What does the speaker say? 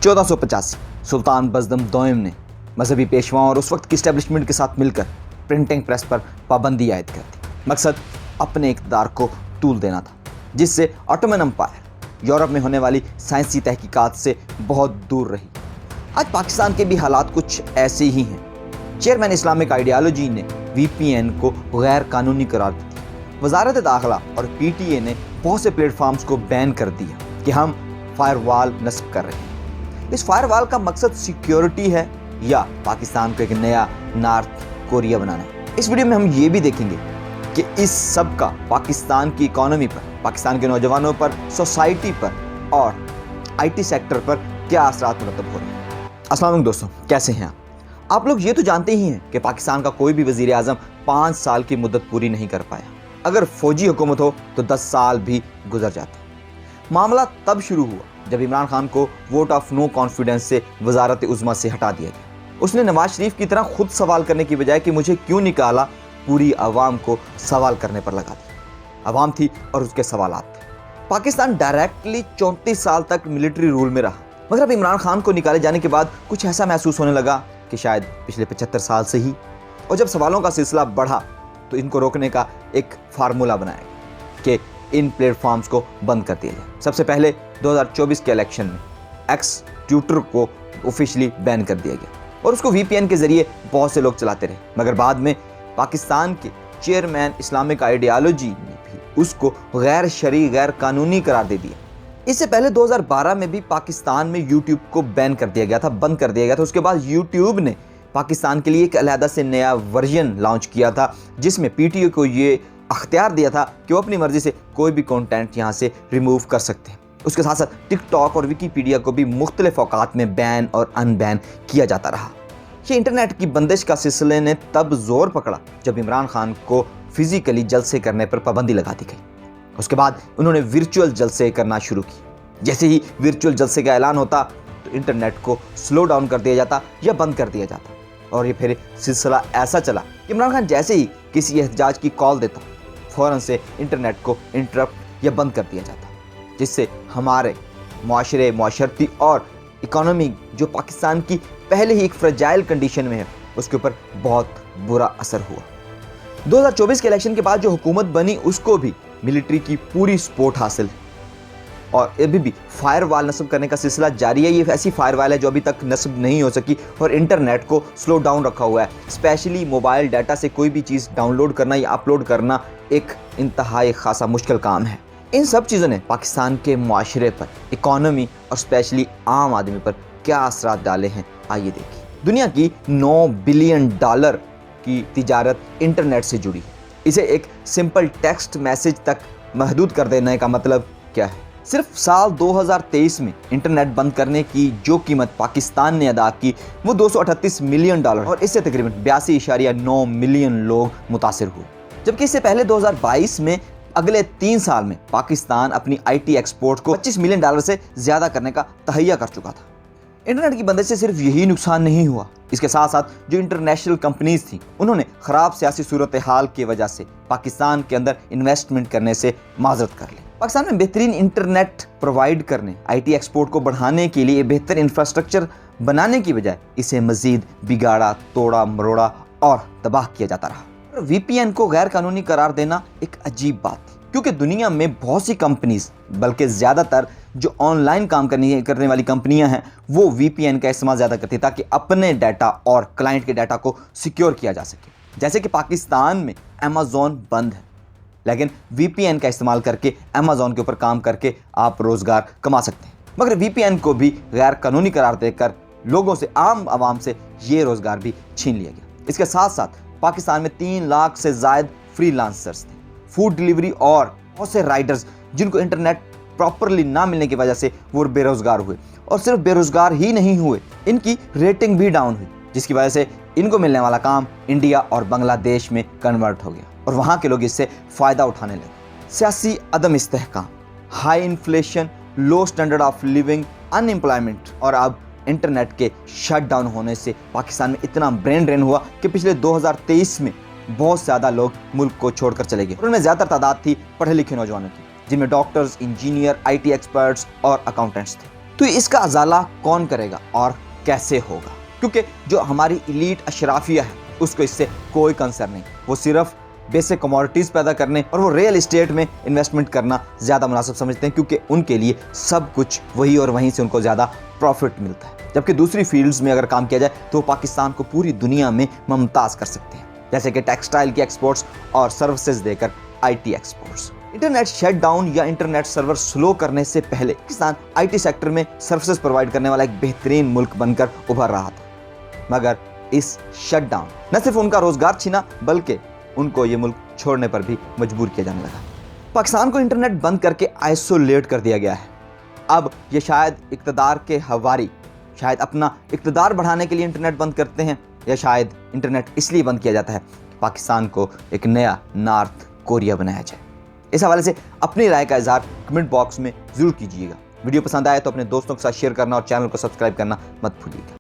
1485 सुल्तान बज़दम दोयम ने मजहबी पेशवाओं और उस वक्त की इस्टेब्लिशमेंट के साथ मिलकर प्रिंटिंग प्रेस पर पाबंदी आयद कर दी। मकसद अपने इक़्तिदार को तूल देना था, जिससे ऑटोमन एम्पायर यूरोप में होने वाली साइंसी तहकीकात से बहुत दूर रही। आज पाकिस्तान के भी हालात कुछ ऐसे ही हैं। चेयरमैन इस्लामिक आइडियालॉजी ने VPN को गैर कानूनी करार दिया। वजारत दाखिला और PTA ने बहुत से प्लेटफॉर्म्स को बैन कर दिया कि हम फायरवॉल नस्ब कर रहे हैं। इस फायरवॉल का मकसद सिक्योरिटी है या पाकिस्तान को एक नया नॉर्थ कोरिया बनाना। इस वीडियो में हम ये भी देखेंगे कि इस सब का पाकिस्तान की इकोनॉमी पर, पाकिस्तान के नौजवानों पर, सोसाइटी पर और IT सेक्टर पर क्या असरात मुरतब हो रहे हैं। अस्सलाम वालेकुम दोस्तों, कैसे हैं आप लोग ये तो जानते ही हैं कि पाकिस्तान का कोई भी वज़ीर आज़म 5 साल की मुद्दत पूरी नहीं कर पाया। अगर फौजी हुकूमत हो तो 10 साल भी गुजर जाते। मामला तब शुरू हुआ जब इमरान खान को वोट ऑफ नो कॉन्फिडेंस से वजारत उज़्मा से हटा दिया गया। उसने नवाज शरीफ की तरह खुद सवाल करने की बजाय कि मुझे क्यों निकाला, पूरी आवाम को सवाल करने पर लगा दिया। आवाम थी और उसके सवालात थे। पाकिस्तान डायरेक्टली 34 साल तक मिलिट्री रूल में रहा, मगर अब इमरान खान को निकाले जाने के बाद कुछ ऐसा महसूस होने लगा कि शायद पिछले 75 साल से ही। और जब सवालों का सिलसिला बढ़ा तो इनको रोकने का एक फार्मूला बनाया गया कि इन प्लेटफॉर्म्स को बंद कर दिया जाए। सबसे पहले 2024 के इलेक्शन में एक्स ट्विटर को ऑफिशियली बैन कर दिया गया और उसको VPN के जरिए बहुत से लोग चलाते रहे। मगर बाद में पाकिस्तान के चेयरमैन इस्लामिक आइडियालॉजी ने भी उसको गैर शरई, गैर कानूनी करार दे दिया। इससे पहले 2012 में भी पाकिस्तान में YouTube को बैन कर दिया गया था, बंद कर दिया गया था। उसके बाद YouTube ने पाकिस्तान के लिए एक अलहदा से नया वर्जन लॉन्च किया था, जिसमें PTO को ये अख्तियार दिया था कि वो अपनी मर्जी से कोई भी कंटेंट यहाँ से रिमूव कर सकते हैं। उसके साथ साथ टिकटॉक और विकीपीडिया को भी मुख्तलिफ औकात में बैन और अनबैन किया जाता रहा। ये इंटरनेट की बंदिश का सिलसिले ने तब जोर पकड़ा जब इमरान खान को फिजिकली जलसे करने पर पाबंदी लगा दी गई। उसके बाद उन्होंने वर्चुअल जलसे करना शुरू की। जैसे ही वर्चुअल जलसे का ऐलान होता तो इंटरनेट को स्लो डाउन कर दिया जाता या बंद कर दिया जाता। और ये फिर सिलसिला ऐसा चला कि इमरान खान जैसे ही किसी एहतजाज की कॉल देता, फ़ौरन से इंटरनेट को इंटरप्ट या बंद कर दिया जाता, जिससे हमारे मुआशरे, मुआशरती और इकोनॉमी जो पाकिस्तान की पहले ही एक फ्रेजाइल कंडीशन में है, उसके ऊपर बहुत बुरा असर हुआ। 2024 के इलेक्शन के बाद जो हुकूमत बनी उसको भी मिलिट्री की पूरी सपोर्ट हासिल है और अभी भी फायरवॉल नस्ब करने का सिलसिला जारी है। ये ऐसी फायरवॉल है जो अभी तक नस्ब नहीं हो सकी और इंटरनेट को स्लो डाउन रखा हुआ है। स्पेशली मोबाइल डाटा से कोई भी चीज़ डाउनलोड करना या अपलोड करना एक इंतहाई खासा मुश्किल काम है। इन सब चीज़ों ने पाकिस्तान के मुआशरे पर, इकॉनमी और स्पेशली आम आदमी पर क्या असरात डाले हैं, आइए देखिए। दुनिया की $9 बिलियन की तिजारत इंटरनेट से जुड़ी है। इसे एक सिंपल टेक्स्ट मैसेज तक महदूद कर देने का मतलब क्या है? सिर्फ साल 2023 में इंटरनेट बंद करने की जो कीमत पाकिस्तान ने अदा की वो $238 मिलियन और इससे तकरीबन 82.9 मिलियन लोग मुतासिर हुए। जबकि इससे पहले 2022 में अगले 3 साल में पाकिस्तान अपनी IT एक्सपोर्ट को $25 मिलियन से ज़्यादा करने का तहैया कर चुका था। इंटरनेट की बंदिश से सिर्फ यही नुकसान नहीं हुआ, इसके साथ साथ जो इंटरनेशनल कंपनीज थी उन्होंने ख़राब सियासी सूरत हाल की वजह से पाकिस्तान के अंदर इन्वेस्टमेंट करने से माजरत कर ली। पाकिस्तान में बेहतरीन इंटरनेट प्रोवाइड करने, IT एक्सपोर्ट को बढ़ाने के लिए बेहतर इंफ्रास्ट्रक्चर बनाने की बजाय इसे मज़ीद बिगाड़ा, तोड़ा मरोड़ा और तबाह किया जाता रहा। VPN को गैर कानूनी करार देना एक अजीब बात थी, क्योंकि दुनिया में बहुत सी कंपनीज, बल्कि ज़्यादातर जो ऑनलाइन काम करने वाली कंपनियां हैं, वो VPN का इस्तेमाल ज़्यादा करती ताकि अपने डाटा और क्लाइंट के डाटा को सिक्योर किया जा सके। जैसे कि पाकिस्तान में Amazon बंद है, लेकिन VPN का इस्तेमाल करके Amazon के ऊपर काम करके आप रोज़गार कमा सकते हैं। मगर VPN को भी गैर कानूनी करार देकर लोगों से, आम आवाम से ये रोज़गार भी छीन लिया गया। इसके साथ साथ पाकिस्तान में 3 लाख से ज़ायद फ्रीलांसर्स थे, फूड डिलीवरी और बहुत से राइडर्स जिनको इंटरनेट प्रॉपरली ना मिलने की वजह से वो बेरोज़गार हुए। और सिर्फ बेरोज़गार ही नहीं हुए, इनकी रेटिंग भी डाउन हुई, जिसकी वजह से इनको मिलने वाला काम इंडिया और बांग्लादेश में कन्वर्ट हो गया और वहाँ के लोग इससे फ़ायदा उठाने लगे। सियासी अदम इस्तेहकाम, high inflation, low standard of living, unemployment और अब इंटरनेट के शट डाउन होने से पाकिस्तान में इतना ब्रेन ड्रेन हुआ कि पिछले 2023 में बहुत ज़्यादा लोग मुल्क को छोड़कर चले गए। उनमें ज़्यादातर तादाद थी पढ़े लिखे नौजवानों की, जिनमें डॉक्टर्स, इंजीनियर, IT एक्सपर्ट्स और अकाउंटेंट्स थे। تو اس کا ازالہ کون کرے گا اور کیسے ہوگا؟ کیونکہ جو ہماری ایلیٹ اشرافیہ ہے اس کو اس سے کوئی کنسرن نہیں، وہ صرف بیسک کموڈیٹیز پیدا کرنے اور وہ ریئل اسٹیٹ میں انویسٹمنٹ کرنا زیادہ مناسب سمجھتے ہیں، کیونکہ ان کے لیے سب کچھ وہی اور وہیں سے ان کو زیادہ پروفٹ ملتا ہے۔ جبکہ دوسری فیلڈز میں اگر کام کیا جائے تو وہ پاکستان کو پوری دنیا میں ممتاز کر سکتے ہیں، جیسے کہ ٹیکسٹائل کی ایکسپورٹس اور سروسز دے کر I T exports. Internet shut down یا انٹرنیٹ سرور سلو کرنے سے پہلے پاکستان آئی ٹی سیکٹر میں سروسز پرووائڈ کرنے والا ایک بہترین ملک بن کر ابھر رہا تھا، مگر اس شٹ ڈاؤن نہ صرف ان کا روزگار چھینا بلکہ ان کو یہ ملک چھوڑنے پر بھی مجبور کیا جانے لگا۔ پاکستان کو انٹرنیٹ بند کر کے آئسولیٹ کر دیا گیا ہے۔ اب یہ شاید اقتدار کے ہواری شاید اپنا اقتدار بڑھانے کے لیے انٹرنیٹ بند کرتے ہیں، یا شاید انٹرنیٹ اس لیے بند کیا جاتا ہے کہ پاکستان کو ایک نیا نارتھ کوریا بنایا جائے۔ اس حوالے سے اپنی رائے کا اظہار کمنٹ باکس میں ضرور کیجیے گا۔ ویڈیو پسند آئے تو اپنے دوستوں کے ساتھ شیئر کرنا اور چینل کو سبسکرائب کرنا مت بھولیے گا۔